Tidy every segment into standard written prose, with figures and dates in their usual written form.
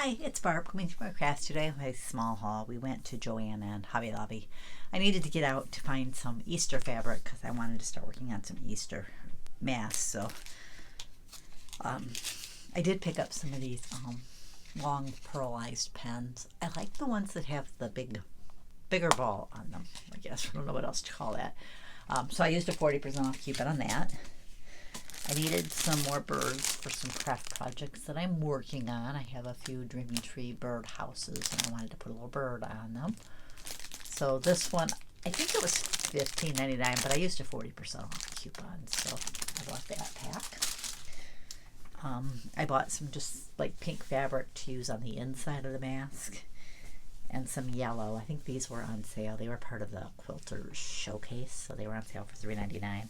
Hi, it's Barb coming to my crafts today with a small haul. We went to Joann and Hobby Lobby. I needed to get out to find some Easter fabric because I wanted to start working on some Easter masks. So I did pick up some of these long pearlized pens. I like the ones that have the bigger ball on them, I guess. I don't know what else to call that. So I used a 40% off coupon on that. I needed some more birds for some craft projects that I'm working on. I have a few Dreamy Tree bird houses and I wanted to put a little bird on them. So this one, I think it was $15.99, but I used a 40% off coupon, so I bought that pack. I bought some just like pink fabric to use on the inside of the mask and some yellow. I think these were on sale. They were part of the Quilters Showcase, so they were on sale for $3.99.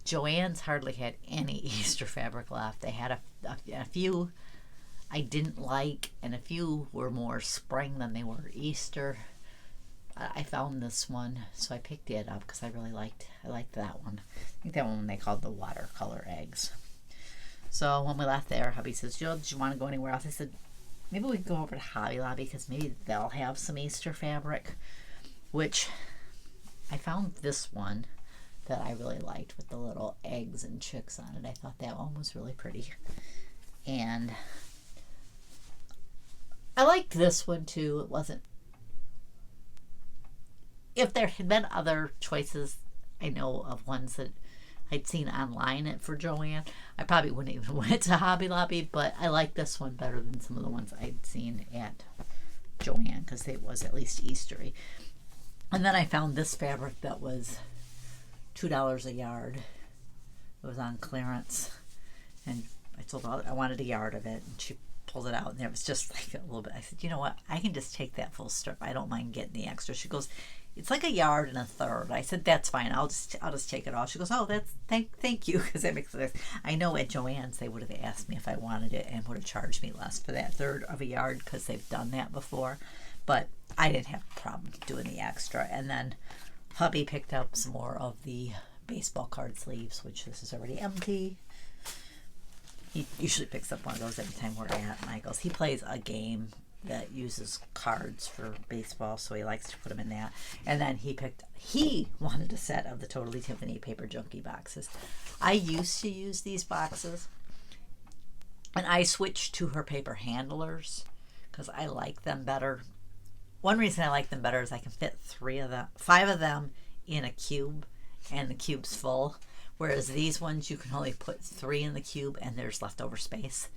Joann's hardly had any Easter fabric left. They had a few I didn't like, and a few were more spring than they were Easter. I found this one, so I picked it up because I liked that one. I think that one they called the watercolor eggs. So when we left there, hubby says, Jill, did you want to go anywhere else? I said, maybe we can go over to Hobby Lobby because maybe they'll have some Easter fabric, which I found this one that I really liked with the little eggs and chicks on it. I thought that one was really pretty. And I liked this one too. It wasn't, if there had been other choices, I know of ones that I'd seen online for Joann, I probably wouldn't even went to Hobby Lobby, but I like this one better than some of the ones I'd seen at Joann because it was at least Eastery. And then I found this fabric that was $2 a yard. It was on clearance, and I told her I wanted a yard of it, and she pulled it out, and it was just like a little bit. I said, you know what? I can just take that full strip. I don't mind getting the extra. She goes, it's like a yard and a third. I said, that's fine. I'll just take it all. She goes, oh, that's thank you, because that makes sense. I know at Joann's they would have asked me if I wanted it and would have charged me less for that third of a yard because they've done that before, but I didn't have a problem doing the extra. And then hubby picked up some more of the baseball card sleeves, which this is already empty. He usually picks up one of those every time we're at Michael's. He plays a game that uses cards for baseball, so he likes to put them in that. And then he wanted a set of the Totally Tiffany paper Junkie boxes. I used to use these boxes, and I switched to her paper handlers because I like them better. One reason I like them better is I can fit 5 of them in a cube, and the cube's full. Whereas these ones, you can only put 3 in the cube, and there's leftover space.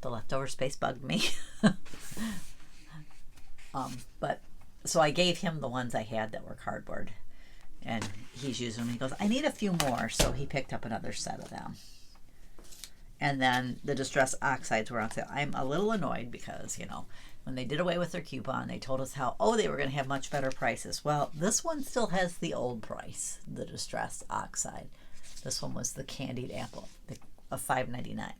The leftover space bugged me. But so I gave him the ones I had that were cardboard, and he's using them. He goes, I need a few more, so he picked up another set of them. And then the Distress Oxides were on sale. I'm a little annoyed because, when they did away with their coupon, they told us how, they were going to have much better prices. Well, this one still has the old price, the Distress Oxide. This one was the Candied Apple of $5.99.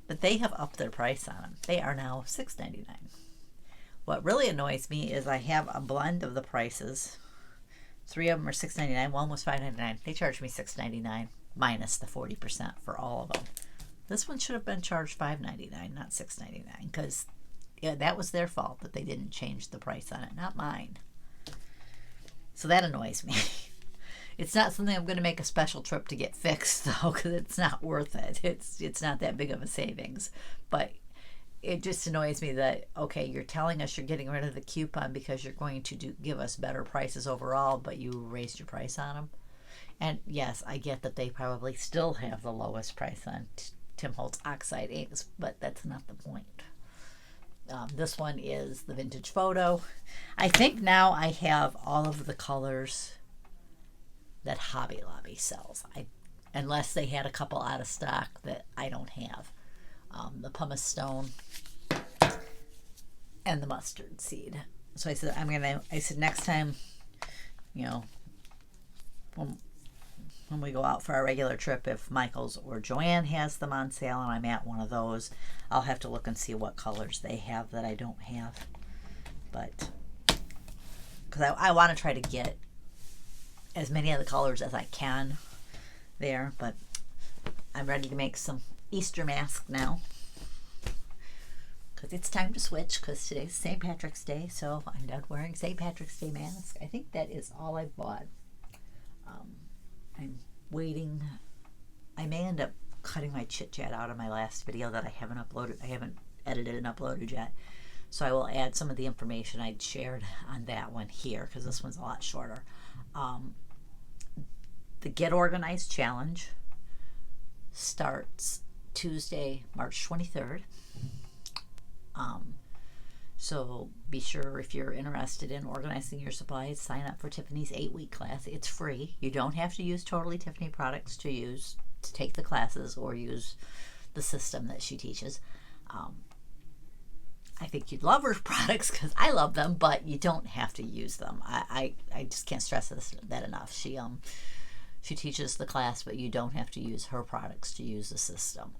But they have upped their price on them. They are now $6.99. What really annoys me is I have a blend of the prices. 3 of them are $6.99. One was $5.99. They charged me $6.99 minus the 40% for all of them. This one should have been charged $5.99, not $6.99, because that was their fault that they didn't change the price on it, not mine. So that annoys me. It's not something I'm going to make a special trip to get fixed, though, because it's not worth it. It's not that big of a savings. But it just annoys me that, okay, you're telling us you're getting rid of the coupon because you're going to give us better prices overall, but you raised your price on them. And yes, I get that they probably still have the lowest price on Tim Holtz Oxide inks, but that's not the point. This one is the Vintage Photo. I think now I have all of the colors that Hobby Lobby sells, unless they had a couple out of stock that I don't have. The Pumice Stone and the Mustard Seed. So I said, next time, when we go out for our regular trip, if Michael's or Joann has them on sale and I'm at one of those, I'll have to look and see what colors they have that I don't have. But because I want to try to get as many of the colors as I can there, but I'm ready to make some Easter mask now. Because it's time to switch, because today's St. Patrick's Day, so I'm done wearing St. Patrick's Day mask. I think that is all I've bought. I'm waiting. I may end up cutting my chit chat out of my last video that I haven't uploaded. I haven't edited and uploaded yet. So I will add some of the information I'd shared on that one here, because this one's a lot shorter. The Get Organized Challenge starts Tuesday, March 23rd. So be sure, if you're interested in organizing your supplies, sign up for Tiffany's 8-week class. It's free. You don't have to use Totally Tiffany products to take the classes or use the system that she teaches. I think you'd love her products because I love them, but you don't have to use them. I just can't stress that enough. She teaches the class, but you don't have to use her products to use the system.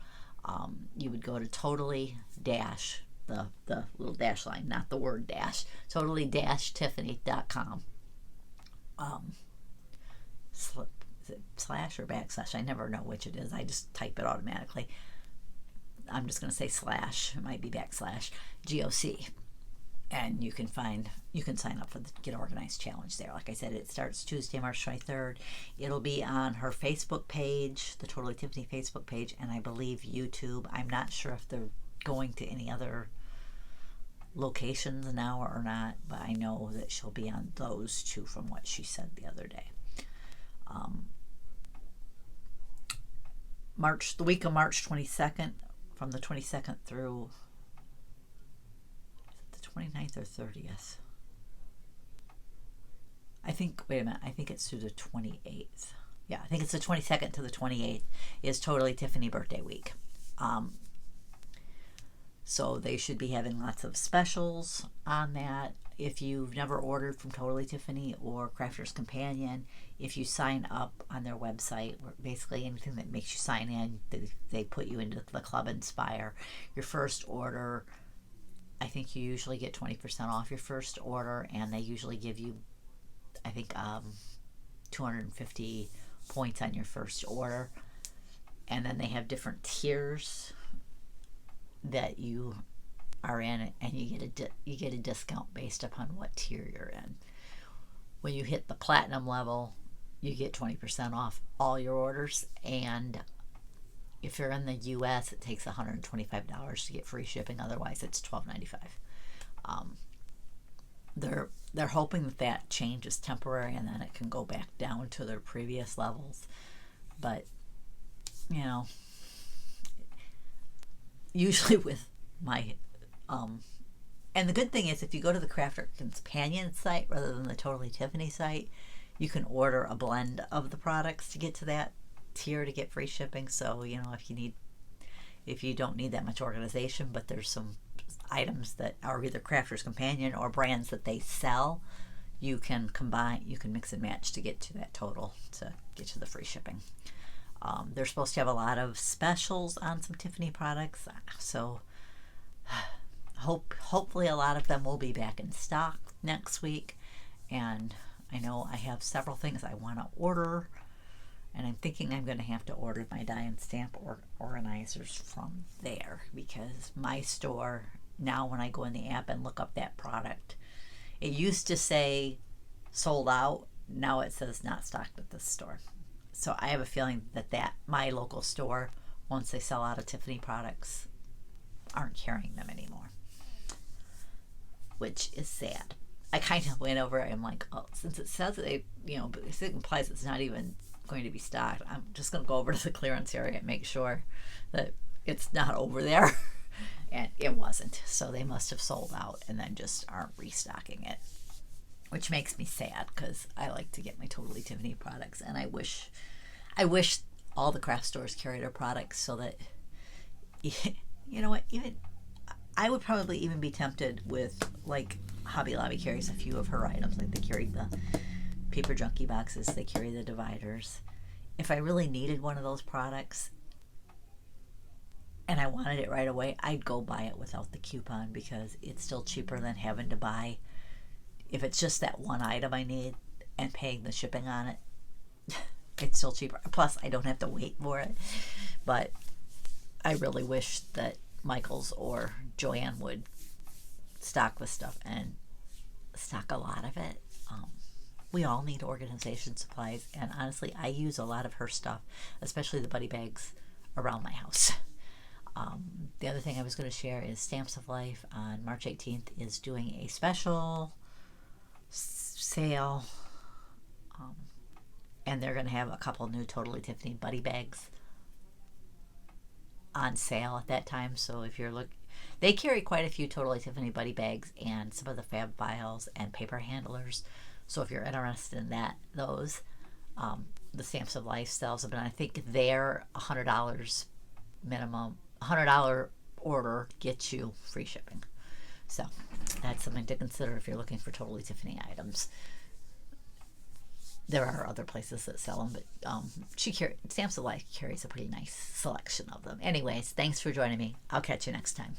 You would go to totally dash, the little dash line, not the word dash, totally-tiffany.com. Is it slash or backslash? I never know which it is. I just type it automatically. I'm just going to say slash. It might be backslash GOC. And you can sign up for the Get Organized Challenge there. Like I said, it starts Tuesday, March 23rd. It'll be on her Facebook page, the Totally Tiffany Facebook page, and I believe YouTube. I'm not sure if they're going to any other locations now or not, but I know that she'll be on those two from what she said the other day. The week of March 22nd, from the 22nd through the 29th or 30th. I think it's through the 28th. Yeah, I think it's the 22nd to the 28th is Totally Tiffany birthday week. So they should be having lots of specials on that. If you've never ordered from Totally Tiffany or Crafter's Companion, if you sign up on their website, or basically anything that makes you sign in, they put you into the Club Inspire. Your first order, I think you usually get 20% off your first order, and they usually give you, I think, 250 points on your first order. And then they have different tiers that you are in, and you get a discount based upon what tier you're in. When you hit the platinum level, you get 20% off all your orders, and if you're in the US, it takes $125 to get free shipping. Otherwise, it's $12.95. They're hoping that change is temporary, and then it can go back down to their previous levels. But usually with my and the good thing is, if you go to the Crafter Companion site rather than the Totally Tiffany site, you can order a blend of the products to get to that tier to get free shipping. So if you don't need that much organization, but there's some items that are either Crafter's Companion or brands that they sell, you can mix and match to get to that total to get to the free shipping. They're supposed to have a lot of specials on some Tiffany products, so hopefully a lot of them will be back in stock next week. And I know I have several things I want to order, and I'm thinking I'm going to have to order my die and stamp organizers from there, because my store now, when I go in the app and look up that product, it used to say sold out. Now it says not stocked at this store. So I have a feeling that my local store, once they sell out of Tiffany products, aren't carrying them anymore, which is sad. I kind of went over it. I'm like, oh, since it says that it implies it's not even going to be stocked, I'm just going to go over to the clearance area and make sure that it's not over there. And it wasn't. So they must have sold out and then just aren't restocking it, which makes me sad, because I like to get my Totally Tiffany products, and I wish all the craft stores carried our products, so that even I would probably even be tempted with, like, Hobby Lobby carries a few of her items. Like, they carried the paper Junkie boxes, they carry the dividers. If I really needed one of those products and I wanted it right away, I'd go buy it without the coupon, because it's still cheaper than having to buy, if it's just that one item I need and paying the shipping on it. It's still cheaper. Plus, I don't have to wait for it. But I really wish that Michaels or Joann would stock this stuff and stock a lot of it. We all need organization supplies, and honestly, I use a lot of her stuff, especially the buddy bags, around my house. The other thing I was going to share is Stamps of Life on March 18th is doing a special sale, and they're going to have a couple new Totally Tiffany buddy bags on sale at that time. So if you're they carry quite a few Totally Tiffany buddy bags and some of the Fab Files and paper handlers. So if you're interested in those, the Stamps of Life sells them, and I think they're $100 minimum. $100 order gets you free shipping. So that's something to consider if you're looking for Totally Tiffany items. There are other places that sell them, but Stamps of Life carries a pretty nice selection of them. Anyways, thanks for joining me. I'll catch you next time.